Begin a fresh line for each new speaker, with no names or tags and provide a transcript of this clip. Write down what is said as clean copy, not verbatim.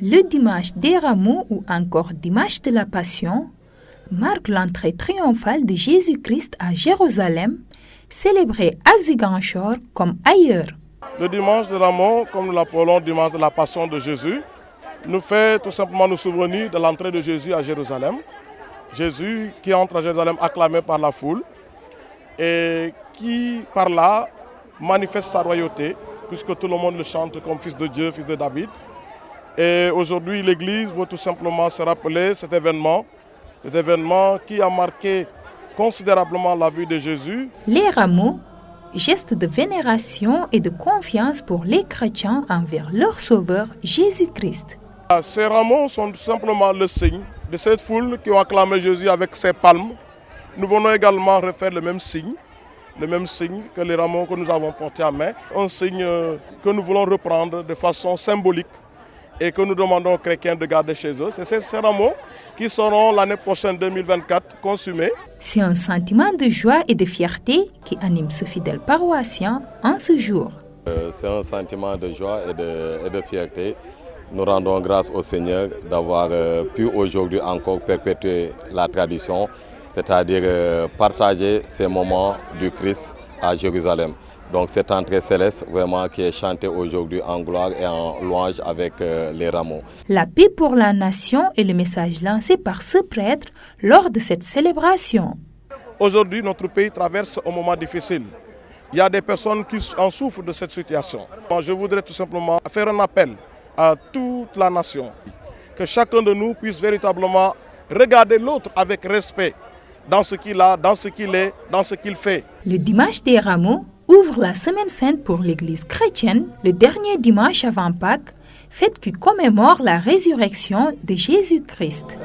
Le dimanche des Rameaux ou encore dimanche de la Passion marque l'entrée triomphale de Jésus-Christ à Jérusalem, célébré à Ziguinchor comme ailleurs.
Le dimanche des Rameaux, comme nous l'appelons dimanche de la Passion de Jésus, nous fait tout simplement nous souvenir de l'entrée de Jésus à Jérusalem. Jésus qui entre à Jérusalem acclamé par la foule et qui par là manifeste sa royauté, puisque tout le monde le chante comme fils de Dieu, fils de David. Et aujourd'hui, l'Église veut tout simplement se rappeler cet événement qui a marqué considérablement la vie de Jésus.
Les rameaux, geste de vénération et de confiance pour les chrétiens envers leur Sauveur Jésus-Christ.
Ces rameaux sont tout simplement le signe de cette foule qui a acclamé Jésus avec ses palmes. Nous venons également refaire le même signe que les rameaux que nous avons portés à main, un signe que nous voulons reprendre de façon symbolique et que nous demandons aux chrétiens de garder chez eux. C'est ces rameaux qui seront l'année prochaine 2024 consumés.
C'est un sentiment de joie et de fierté qui anime ce fidèle paroissien en ce jour.
C'est un sentiment de joie et de fierté. Nous rendons grâce au Seigneur d'avoir pu aujourd'hui encore perpétuer la tradition, c'est-à-dire partager ces moments du Christ à Jérusalem. Donc cette entrée céleste vraiment qui est chantée aujourd'hui en gloire et en louange avec les rameaux.
La paix pour la nation est le message lancé par ce prêtre lors de cette célébration.
Aujourd'hui, notre pays traverse un moment difficile. Il y a des personnes qui en souffrent de cette situation. Je voudrais tout simplement faire un appel à toute la nation, que chacun de nous puisse véritablement regarder l'autre avec respect dans ce qu'il a, dans ce qu'il est, dans ce qu'il fait.
Le dimanche des Rameaux ouvre la Semaine Sainte pour l'Église chrétienne, le dernier dimanche avant Pâques, fête qui commémore la résurrection de Jésus-Christ.